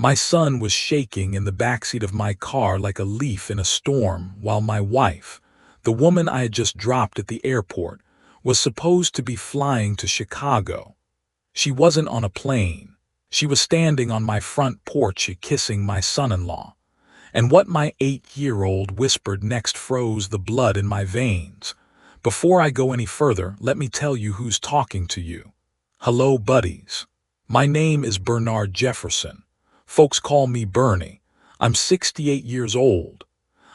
My son was shaking in the backseat of my car like a leaf in a storm, while my wife, the woman I had just dropped at the airport, was supposed to be flying to Chicago. She wasn't on a plane. She was standing on my front porch kissing my son-in-law. And what my 8-year-old whispered next froze the blood in my veins. Before I go any further, let me tell you who's talking to you. Hello, buddies. My name is Bernard Jefferson. Folks call me Bernie. I'm 68 years old.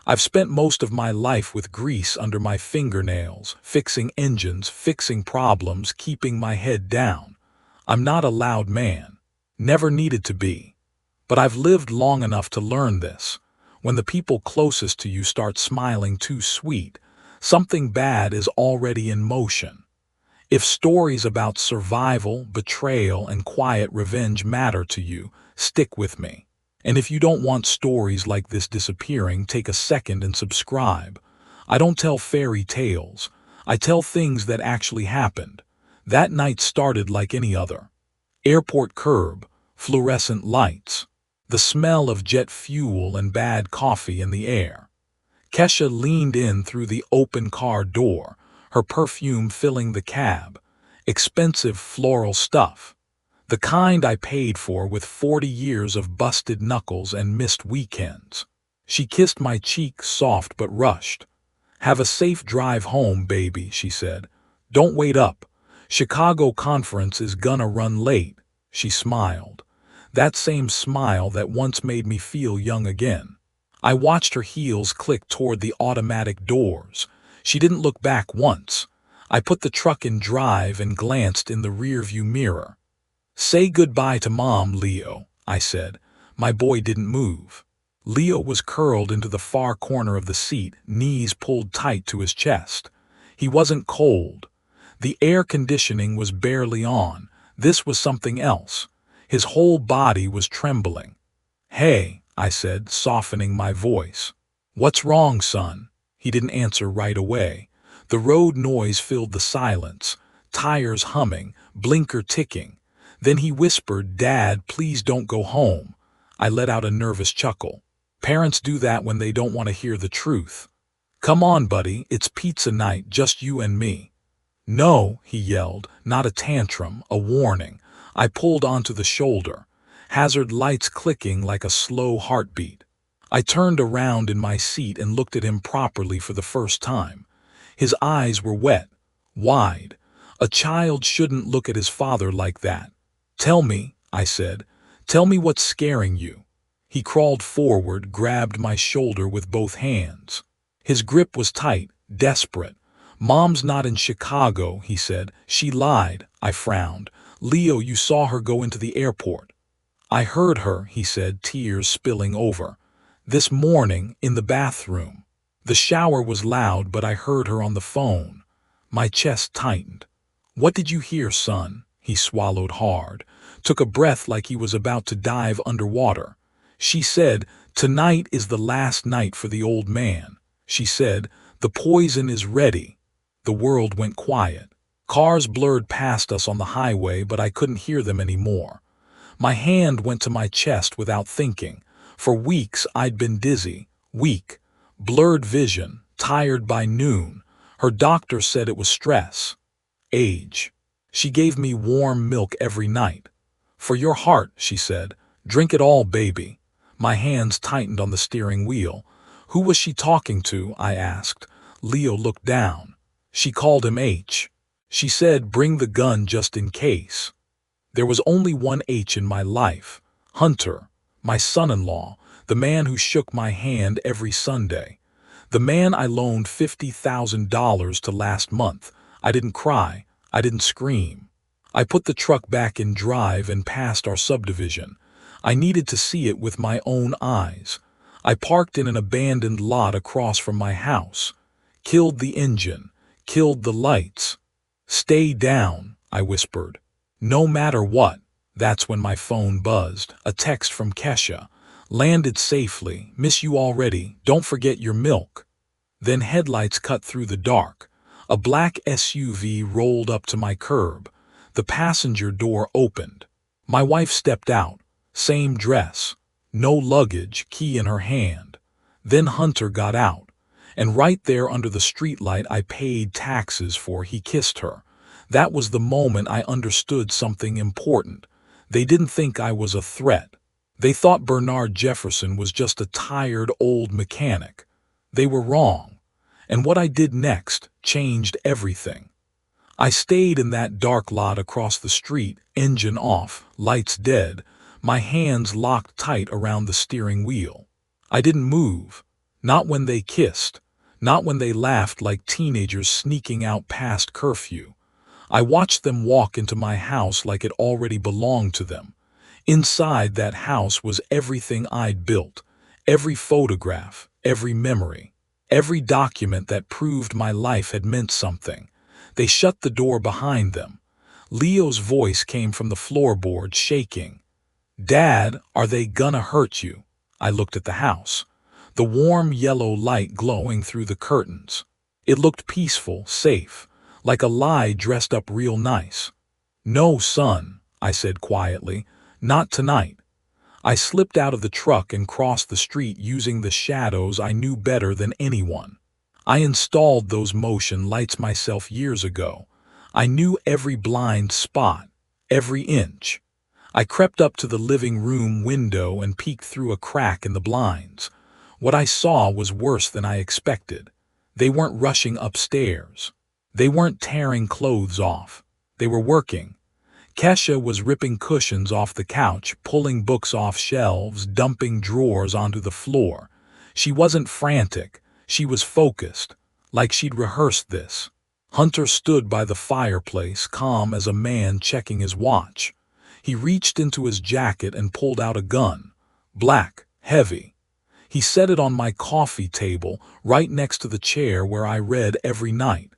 I've spent most of my life with grease under my fingernails, fixing engines, fixing problems, keeping my head down. I'm not a loud man. Never needed to be. But I've lived long enough to learn this. When the people closest to you start smiling too sweet, something bad is already in motion. If stories about survival, betrayal, and quiet revenge matter to you, stick with me. And if you don't want stories like this disappearing, take a second and subscribe. I don't tell fairy tales. I tell things that actually happened. That night started like any other. Airport curb, fluorescent lights, the smell of jet fuel and bad coffee in the air. Kesha leaned in through the open car door, her perfume filling the cab. Expensive floral stuff. The kind I paid for with 40 years of busted knuckles and missed weekends. She kissed my cheek soft but rushed. Have a safe drive home, baby, she said. Don't wait up. Chicago conference is gonna run late. She smiled. That same smile that once made me feel young again. I watched her heels click toward the automatic doors. She didn't look back once. I put the truck in drive and glanced in the rearview mirror. Say goodbye to Mom, Leo, I said. My boy didn't move. Leo was curled into the far corner of the seat, knees pulled tight to his chest. He wasn't cold. The air conditioning was barely on. This was something else. His whole body was trembling. Hey, I said, softening my voice. What's wrong, son? He didn't answer right away. The road noise filled the silence, tires humming, blinker ticking. Then he whispered, Dad, please don't go home. I let out a nervous chuckle. Parents do that when they don't want to hear the truth. Come on, buddy, it's pizza night, just you and me. No, he yelled, not a tantrum, a warning. I pulled onto the shoulder, hazard lights clicking like a slow heartbeat. I turned around in my seat and looked at him properly for the first time. His eyes were wet, wide. A child shouldn't look at his father like that. Tell me, I said. Tell me what's scaring you. He crawled forward, grabbed my shoulder with both hands. His grip was tight, desperate. Mom's not in Chicago, he said. She lied, I frowned. Leo, you saw her go into the airport. I heard her, he said, tears spilling over. This morning, in the bathroom. The shower was loud, but I heard her on the phone. My chest tightened. What did you hear, son? He swallowed hard, took a breath like he was about to dive underwater. She said, tonight is the last night for the old man. She said, the poison is ready. The world went quiet. Cars blurred past us on the highway, but I couldn't hear them anymore. My hand went to my chest without thinking. For weeks I'd been dizzy, weak, blurred vision, tired by noon. Her doctor said it was stress. Age. She gave me warm milk every night. For your heart, she said. Drink it all, baby. My hands tightened on the steering wheel. Who was she talking to? I asked. Leo looked down. She called him H. She said, bring the gun just in case. There was only one H in my life. Hunter, my son-in-law, the man who shook my hand every Sunday. The man I loaned $50,000 to last month. I didn't cry. I didn't scream. I put the truck back in drive and passed our subdivision. I needed to see it with my own eyes. I parked in an abandoned lot across from my house. Killed the engine. Killed the lights. Stay down, I whispered. No matter what. That's when my phone buzzed. A text from Kesha. Landed safely. Miss you already. Don't forget your milk. Then headlights cut through the dark. A black SUV rolled up to my curb. The passenger door opened. My wife stepped out, same dress, no luggage, key in her hand. Then Hunter got out, and right there under the streetlight I paid taxes for, he kissed her. That was the moment I understood something important. They didn't think I was a threat. They thought Bernard Jefferson was just a tired old mechanic. They were wrong. And what I did next changed everything. I stayed in that dark lot across the street, engine off, lights dead, my hands locked tight around the steering wheel. I didn't move. Not when they kissed. Not when they laughed like teenagers sneaking out past curfew. I watched them walk into my house like it already belonged to them. Inside that house was everything I'd built. Every photograph, every memory, every document that proved my life had meant something. They shut the door behind them. Leo's voice came from the floorboard, shaking. "Dad, are they gonna hurt you?" I looked at the house. The warm yellow light glowing through the curtains. It looked peaceful, safe, like a lie dressed up real nice. "No, son," I said quietly, "not tonight." I slipped out of the truck and crossed the street using the shadows I knew better than anyone. I installed those motion lights myself years ago. I knew every blind spot, every inch. I crept up to the living room window and peeked through a crack in the blinds. What I saw was worse than I expected. They weren't rushing upstairs. They weren't tearing clothes off. They were working. Kesha was ripping cushions off the couch, pulling books off shelves, dumping drawers onto the floor. She wasn't frantic. She was focused, like she'd rehearsed this. Hunter stood by the fireplace, calm as a man checking his watch. He reached into his jacket and pulled out a gun. Black, heavy. He set it on my coffee table, right next to the chair where I read every night.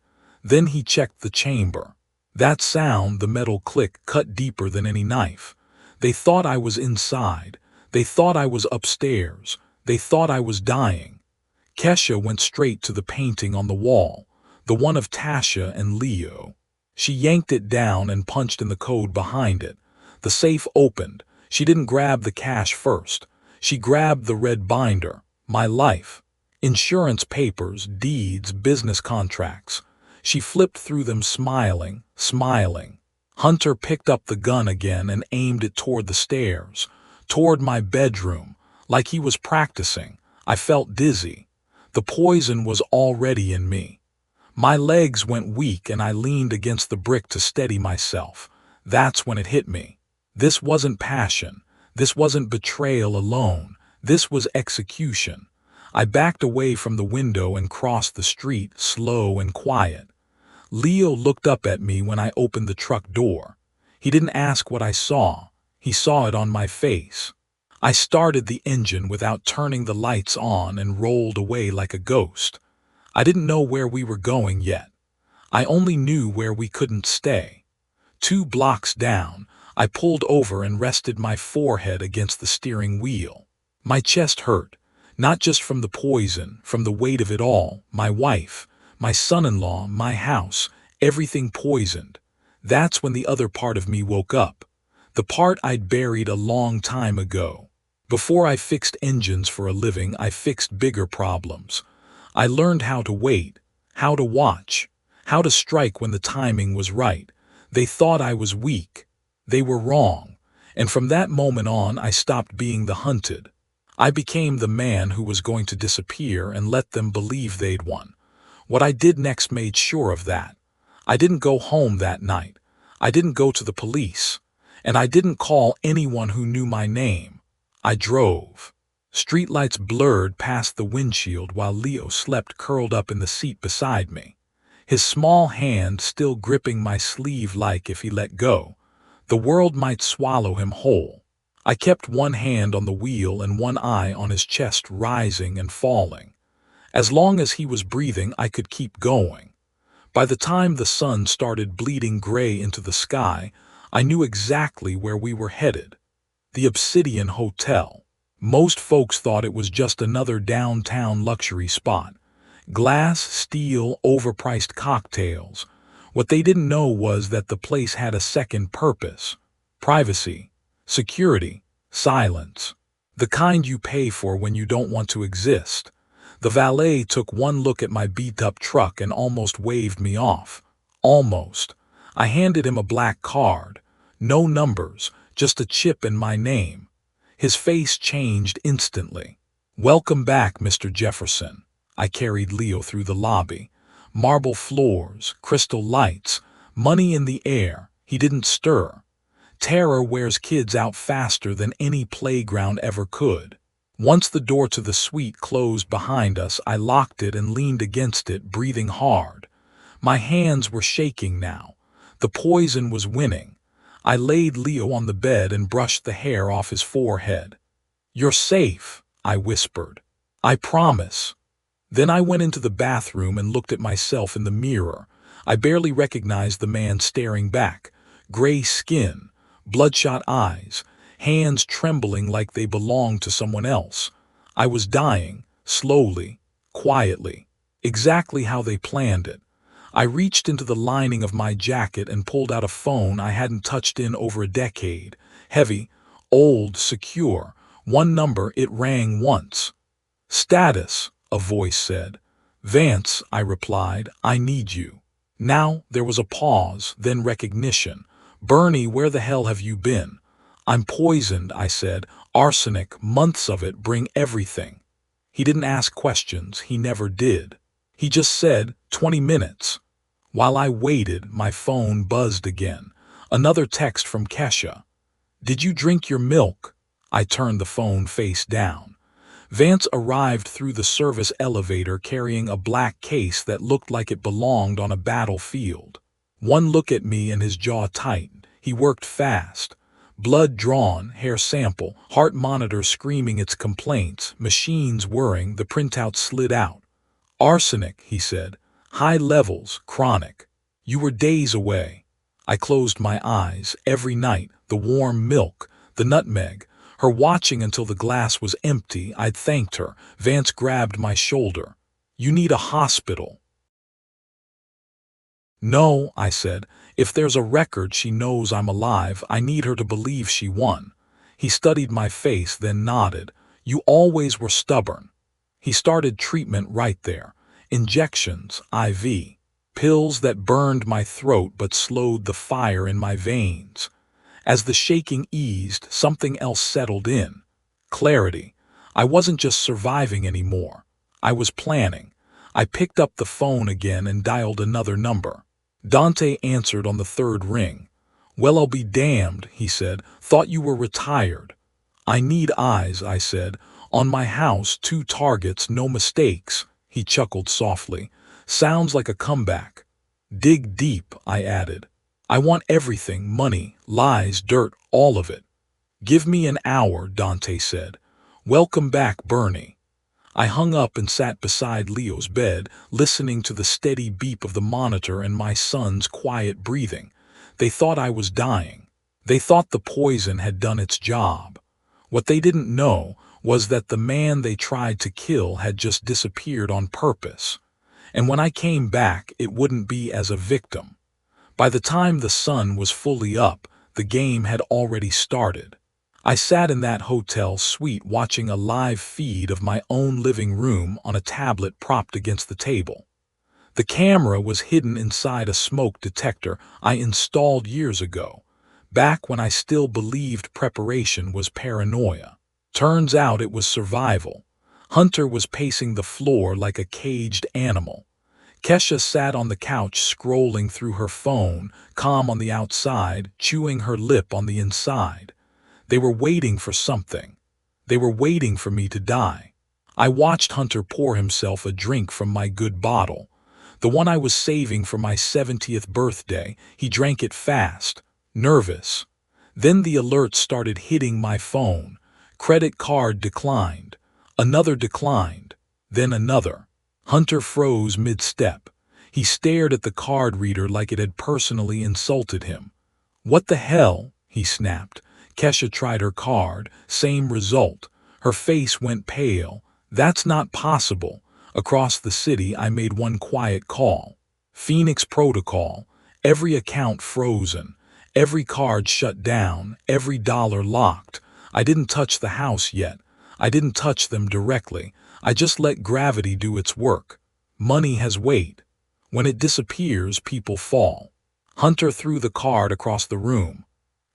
Then he checked the chamber. That sound, the metal click, cut deeper than any knife. They thought I was inside. They thought I was upstairs. They thought I was dying. Kesha went straight to the painting on the wall, the one of Tasha and Leo. She yanked it down and punched in the code behind it. The safe opened. She didn't grab the cash first. She grabbed the red binder, my life. Insurance papers, deeds, business contracts. She flipped through them smiling, smiling. Hunter picked up the gun again and aimed it toward the stairs, toward my bedroom, like he was practicing. I felt dizzy. The poison was already in me. My legs went weak and I leaned against the brick to steady myself. That's when it hit me. This wasn't passion. This wasn't betrayal alone. This was execution. I backed away from the window and crossed the street, slow and quiet. Leo looked up at me when I opened the truck door. He didn't ask what I saw. He saw it on my face. I started the engine without turning the lights on and rolled away like a ghost. I didn't know where we were going yet. I only knew where we couldn't stay. 2 blocks down, I pulled over and rested my forehead against the steering wheel. My chest hurt, not just from the poison, from the weight of it all, my wife, my son-in-law, my house, everything poisoned. That's when the other part of me woke up. The part I'd buried a long time ago. Before I fixed engines for a living, I fixed bigger problems. I learned how to wait, how to watch, how to strike when the timing was right. They thought I was weak. They were wrong. And from that moment on, I stopped being the hunted. I became the man who was going to disappear and let them believe they'd won. What I did next made sure of that. I didn't go home that night. I didn't go to the police. And I didn't call anyone who knew my name. I drove. Streetlights blurred past the windshield while Leo slept curled up in the seat beside me. His small hand still gripping my sleeve like if he let go, the world might swallow him whole. I kept one hand on the wheel and one eye on his chest rising and falling. As long as he was breathing, I could keep going. By the time the sun started bleeding gray into the sky, I knew exactly where we were headed. The Obsidian Hotel. Most folks thought it was just another downtown luxury spot. Glass, steel, overpriced cocktails. What they didn't know was that the place had a second purpose. Privacy, security, Silence. The kind you pay for when you don't want to exist. The valet took one look at my beat-up truck and almost waved me off. Almost. I handed him a black card. No numbers, just a chip and my name. His face changed instantly. "Welcome back, Mr. Jefferson." I carried Leo through the lobby. Marble floors, crystal lights, money in the air. He didn't stir. Terror wears kids out faster than any playground ever could. Once the door to the suite closed behind us, I locked it and leaned against it, breathing hard. My hands were shaking now. The poison was winning. I laid Leo on the bed and brushed the hair off his forehead. "You're safe," I whispered. "I promise." Then I went into the bathroom and looked at myself in the mirror. I barely recognized the man staring back. Gray skin, bloodshot eyes, hands trembling like they belonged to someone else. I was dying, slowly, quietly, exactly how they planned it. I reached into the lining of my jacket and pulled out a phone I hadn't touched in over a decade. Heavy, old, secure. One number, it rang once. "Status," a voice said. "Vance," I replied, "I need you." Now there was a pause, then recognition. "Bernie, where the hell have you been?" "I'm poisoned," I said. "Arsenic, months of it, bring everything." He didn't ask questions, he never did. He just said, 20 minutes. While I waited, my phone buzzed again. Another text from Kesha. "Did you drink your milk?" I turned the phone face down. Vance arrived through the service elevator carrying a black case that looked like it belonged on a battlefield. One look at me and his jaw tightened. He worked fast. Blood drawn, hair sample, heart monitor screaming its complaints, machines whirring, the printout slid out. "Arsenic," he said. "High levels, chronic. You were days away." I closed my eyes. Every night, the warm milk, the nutmeg, her watching until the glass was empty. I'd thanked her. Vance grabbed my shoulder. "You need a hospital." "No," I said. "If there's a record she knows I'm alive, I need her to believe she won." He studied my face, then nodded. "You always were stubborn." He started treatment right there. Injections, IV. Pills that burned my throat but slowed the fire in my veins. As the shaking eased, something else settled in. Clarity. I wasn't just surviving anymore. I was planning. I picked up the phone again and dialed another number. Dante answered on the third ring. "Well, I'll be damned," he said. "Thought you were retired." "I need eyes," I said. "On my house, 2 targets, no mistakes." He chuckled softly. "Sounds like a comeback." "Dig deep," I added. "I want everything, money, lies, dirt, all of it." "Give me an hour," Dante said. "Welcome back, Bernie." I hung up and sat beside Leo's bed, listening to the steady beep of the monitor and my son's quiet breathing. They thought I was dying. They thought the poison had done its job. What they didn't know was that the man they tried to kill had just disappeared on purpose. And when I came back, it wouldn't be as a victim. By the time the sun was fully up, the game had already started. I sat in that hotel suite watching a live feed of my own living room on a tablet propped against the table. The camera was hidden inside a smoke detector I installed years ago, back when I still believed preparation was paranoia. Turns out it was survival. Hunter was pacing the floor like a caged animal. Kesha sat on the couch scrolling through her phone, calm on the outside, chewing her lip on the inside. They were waiting for something. They were waiting for me to die. I watched Hunter pour himself a drink from my good bottle. The one I was saving for my 70th birthday. He drank it fast, nervous. Then the alerts started hitting my phone. Credit card declined. Another declined. Then another. Hunter froze mid-step. He stared at the card reader like it had personally insulted him. "What the hell?" he snapped. Kesha tried her card. Same result. Her face went pale. "That's not possible." Across the city, I made one quiet call. Phoenix Protocol. Every account frozen. Every card shut down. Every dollar locked. I didn't touch the house yet. I didn't touch them directly. I just let gravity do its work. Money has weight. When it disappears, people fall. Hunter threw the card across the room.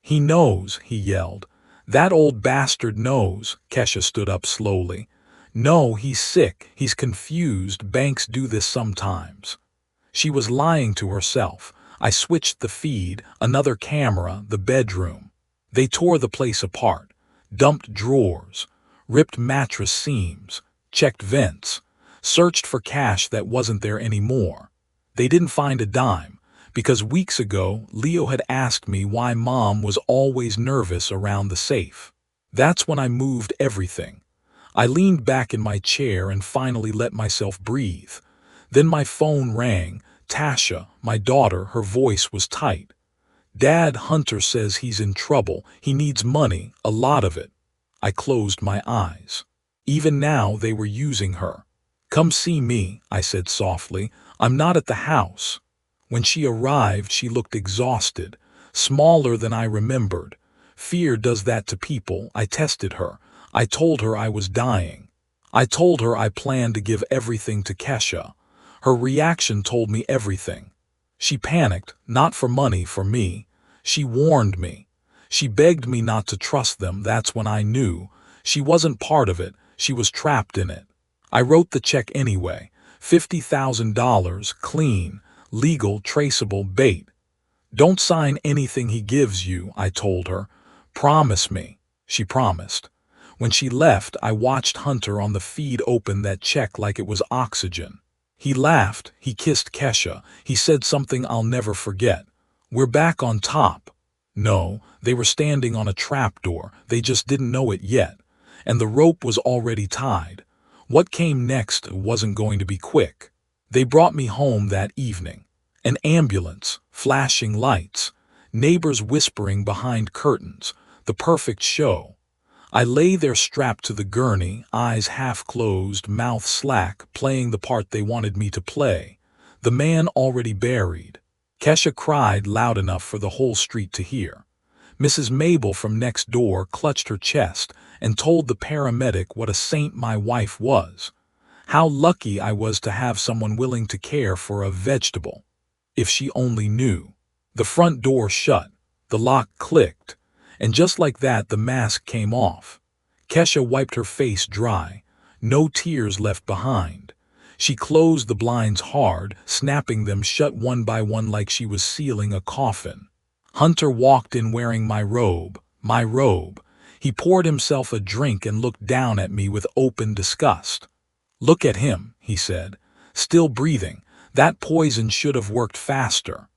He knows, he yelled. That old bastard knows. Kesha stood up slowly. No, he's sick. He's confused. Banks do this sometimes. She was lying to herself. I switched the feed, another camera, the bedroom. They tore the place apart, dumped drawers, ripped mattress seams, checked vents, searched for cash that wasn't there anymore. They didn't find a dime, because weeks ago Leo had asked me why Mom was always nervous around the safe. That's when I moved everything. I leaned back in my chair and finally let myself breathe. Then my phone rang. Tasha, my daughter, her voice was tight. Dad, Hunter says he's in trouble. He needs money, a lot of it. I closed my eyes. Even now they were using her. Come see me, I said softly. I'm not at the house. When she arrived, she looked exhausted, smaller than I remembered. Fear does that to people. I tested her. I told her I was dying. I told her I planned to give everything to Kesha. Her reaction told me everything. She panicked, not for money, for me. She warned me. She begged me not to trust them. That's when I knew. She wasn't part of it. She was trapped in it. I wrote the check anyway. $50,000, clean, legal, traceable, bait. Don't sign anything he gives you, I told her. Promise me. She promised. When she left, I watched Hunter on the feed open that check like it was oxygen. He laughed, he kissed Kesha, he said something I'll never forget. We're back on top. No, they were standing on a trapdoor, they just didn't know it yet. And the rope was already tied. What came next wasn't going to be quick. They brought me home that evening. An ambulance, flashing lights, neighbors whispering behind curtains, the perfect show. I lay there strapped to the gurney, eyes half closed, mouth slack, playing the part they wanted me to play. The man already buried. Kesha cried loud enough for the whole street to hear. Mrs. Mabel from next door clutched her chest and told the paramedic what a saint my wife was. How lucky I was to have someone willing to care for a vegetable. If she only knew. The front door shut. The lock clicked. And just like that, the mask came off. Kesha wiped her face dry. No tears left behind. She closed the blinds hard, snapping them shut one by one like she was sealing a coffin. Hunter walked in wearing my robe. He poured himself a drink and looked down at me with open disgust. Look at him, he said. Still breathing. That poison should have worked faster.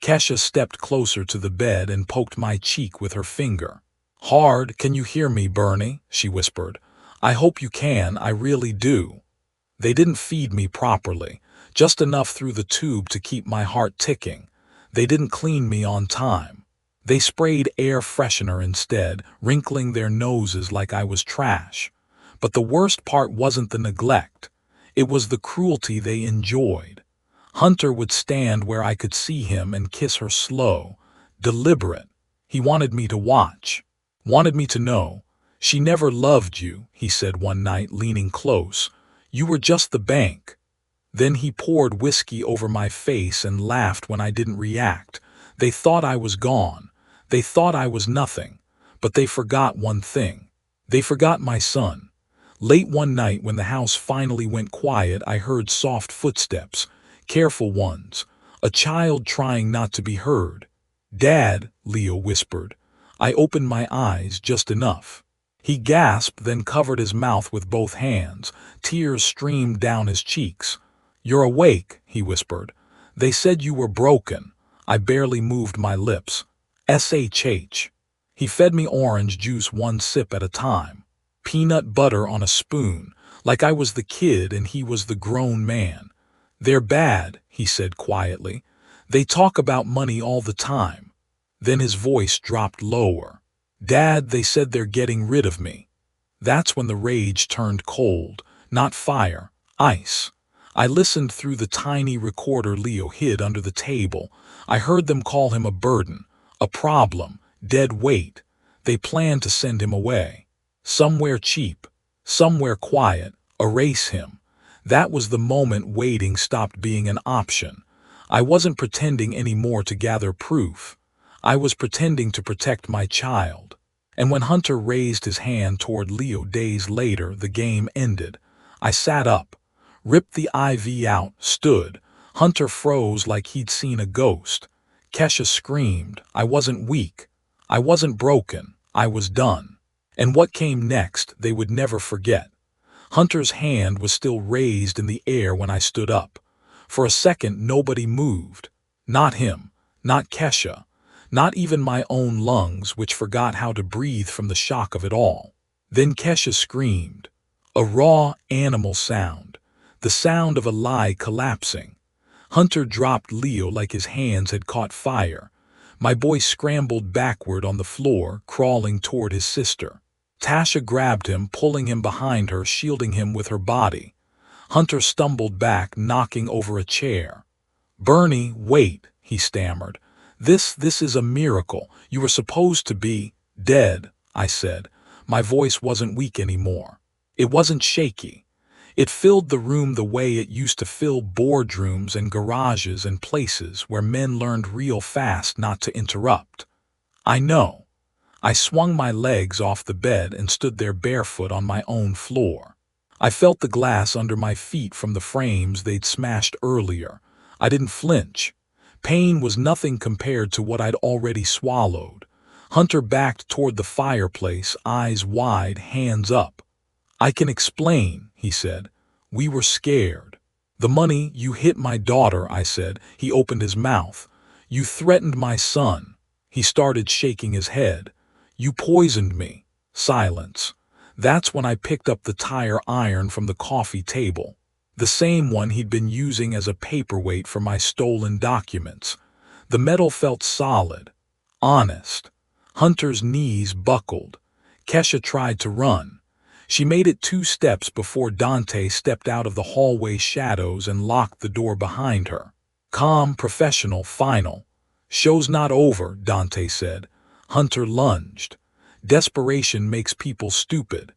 Kesha stepped closer to the bed and poked my cheek with her finger. Hard, can you hear me, Bernie? She whispered. I hope you can, I really do. They didn't feed me properly, just enough through the tube to keep my heart ticking. They didn't clean me on time. They sprayed air freshener instead, wrinkling their noses like I was trash. But the worst part wasn't the neglect. It was the cruelty they enjoyed. Hunter would stand where I could see him and kiss her slow, deliberate. He wanted me to watch, wanted me to know. She never loved you, he said one night, leaning close. You were just the bank. Then he poured whiskey over my face and laughed when I didn't react. They thought I was gone. They thought I was nothing. But they forgot one thing. They forgot my son. Late one night when the house finally went quiet, I heard soft footsteps. Careful ones, a child trying not to be heard. Dad, Leo whispered. I opened my eyes just enough. He gasped, then covered his mouth with both hands. Tears streamed down his cheeks. You're awake, he whispered. They said you were broken. I barely moved my lips. SHH. He fed me orange juice one sip at a time. Peanut butter on a spoon, like I was the kid and he was the grown man. They're bad, he said quietly. They talk about money all the time. Then his voice dropped lower. Dad, they said they're getting rid of me. That's when the rage turned cold, not fire, ice. I listened through the tiny recorder Leo hid under the table. I heard them call him a burden, a problem, dead weight. They planned to send him away. Somewhere cheap, somewhere quiet, erase him. That was the moment waiting stopped being an option. I wasn't pretending anymore to gather proof. I was pretending to protect my child. And when Hunter raised his hand toward Leo days later, the game ended. I sat up, ripped the IV out, stood. Hunter froze like he'd seen a ghost. Kesha screamed. I wasn't weak. I wasn't broken. I was done. And what came next, they would never forget. Hunter's hand was still raised in the air when I stood up. For a second, nobody moved. Not him, not Kesha, not even my own lungs, which forgot how to breathe from the shock of it all. Then Kesha screamed. A raw, animal sound. The sound of a lie collapsing. Hunter dropped Leo like his hands had caught fire. My boy scrambled backward on the floor, crawling toward his sister. Tasha grabbed him, pulling him behind her, shielding him with her body. Hunter stumbled back, knocking over a chair. "Bernie, wait," he stammered. This is a miracle. You were supposed to be dead," I said. My voice wasn't weak anymore. It wasn't shaky. It filled the room the way it used to fill boardrooms and garages and places where men learned real fast not to interrupt. I know. I swung my legs off the bed and stood there barefoot on my own floor. I felt the glass under my feet from the frames they'd smashed earlier. I didn't flinch. Pain was nothing compared to what I'd already swallowed. Hunter backed toward the fireplace, eyes wide, hands up. "I can explain," he said. "We were scared. The money, you hit my daughter," I said. He opened his mouth. "You threatened my son." He started shaking his head. "You poisoned me." Silence. That's when I picked up the tire iron from the coffee table. The same one he'd been using as a paperweight for my stolen documents. The metal felt solid, honest. Hunter's knees buckled. Kesha tried to run. She made it 2 steps before Dante stepped out of the hallway shadows and locked the door behind her. Calm, professional, final. "Show's not over," Dante said. Hunter lunged. Desperation makes people stupid.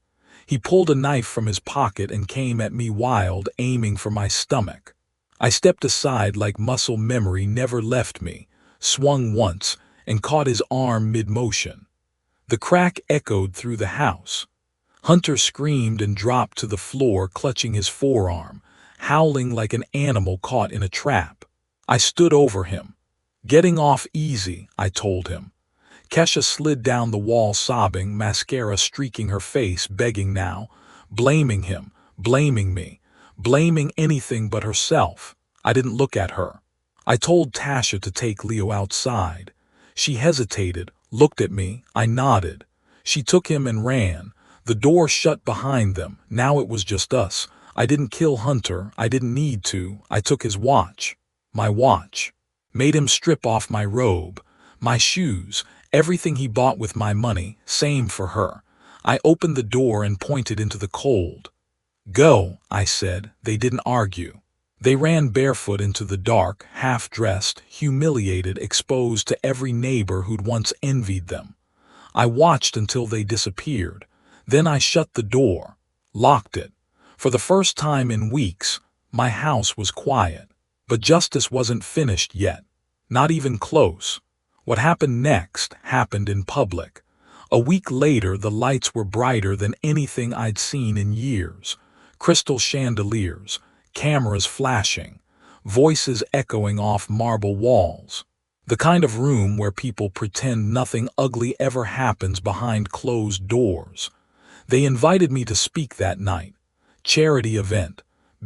He pulled a knife from his pocket and came at me wild, aiming for my stomach. I stepped aside like muscle memory never left me, swung once, and caught his arm mid-motion. The crack echoed through the house. Hunter screamed and dropped to the floor, clutching his forearm, howling like an animal caught in a trap. I stood over him. "Getting off easy," I told him. Kesha slid down the wall sobbing, mascara streaking her face, begging now, blaming him, blaming me, blaming anything but herself. I didn't look at her. I told Tasha to take Leo outside. She hesitated, looked at me, I nodded. She took him and ran. The door shut behind them. Now it was just us. I didn't kill Hunter. I didn't need to. I took his watch. My watch. Made him strip off my robe, my shoes, everything he bought with my money, same for her. I opened the door and pointed into the cold. "Go," I said. They didn't argue. They ran barefoot into the dark, half-dressed, humiliated, exposed to every neighbor who'd once envied them. I watched until they disappeared. Then I shut the door, locked it. For the first time in weeks, my house was quiet. But justice wasn't finished yet. Not even close. What happened next happened in public. A week later, the lights were brighter than anything I'd seen in years. Crystal chandeliers, cameras flashing, voices echoing off marble walls. The kind of room where people pretend nothing ugly ever happens behind closed doors. They invited me to speak that night. Charity event.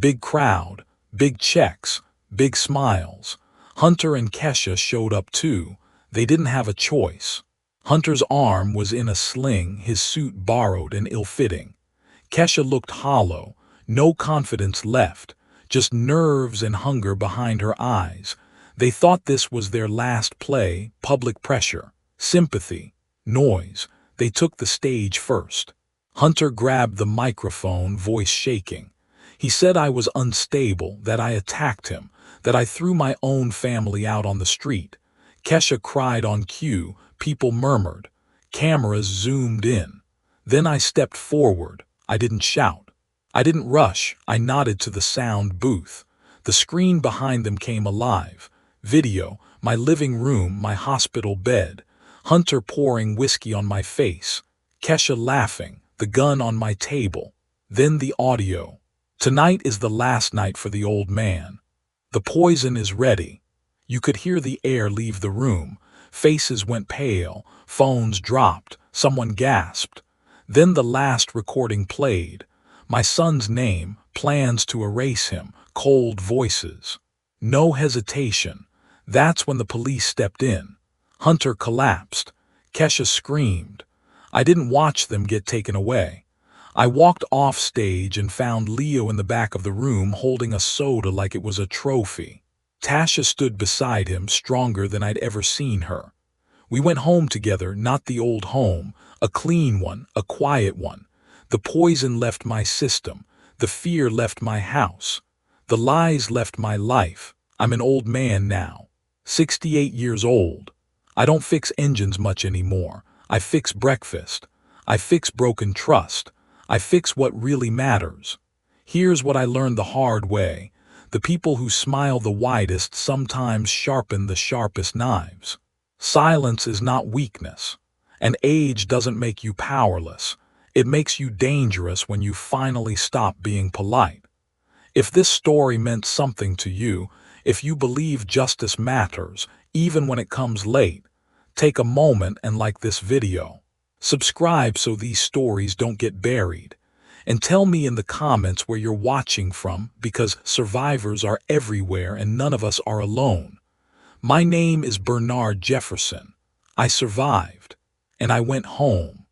Big crowd, big checks, big smiles. Hunter and Kesha showed up too. They didn't have a choice. Hunter's arm was in a sling, his suit borrowed and ill-fitting. Kesha looked hollow, no confidence left, just nerves and hunger behind her eyes. They thought this was their last play, public pressure, sympathy, noise. They took the stage first. Hunter grabbed the microphone, voice shaking. He said I was unstable, that I attacked him, that I threw my own family out on the street. Kesha cried on cue, people murmured. Cameras zoomed in. Then I stepped forward. I didn't shout. I didn't rush. I nodded to the sound booth. The screen behind them came alive. Video, my living room, my hospital bed. Hunter pouring whiskey on my face. Kesha laughing, the gun on my table. Then the audio. Tonight is the last night for the old man. The poison is ready. You could hear the air leave the room. Faces went pale. Phones dropped. Someone gasped. Then the last recording played. My son's name, plans to erase him, cold voices. No hesitation. That's when the police stepped in. Hunter collapsed. Kesha screamed. I didn't watch them get taken away. I walked off stage and found Leo in the back of the room holding a soda like it was a trophy. Tasha stood beside him, stronger than I'd ever seen her. We went home together, not the old home, a clean one, a quiet one. The poison left my system. The fear left my house. The lies left my life. I'm an old man now, 68 years old. I don't fix engines much anymore. I fix breakfast. I fix broken trust. I fix what really matters. Here's what I learned the hard way. The people who smile the widest sometimes sharpen the sharpest knives. Silence is not weakness. And age doesn't make you powerless. It makes you dangerous when you finally stop being polite. If this story meant something to you, if you believe justice matters, even when it comes late, take a moment and like this video. Subscribe so these stories don't get buried. And tell me in the comments where you're watching from, because survivors are everywhere and none of us are alone. My name is Bernard Jefferson. I survived. And I went home.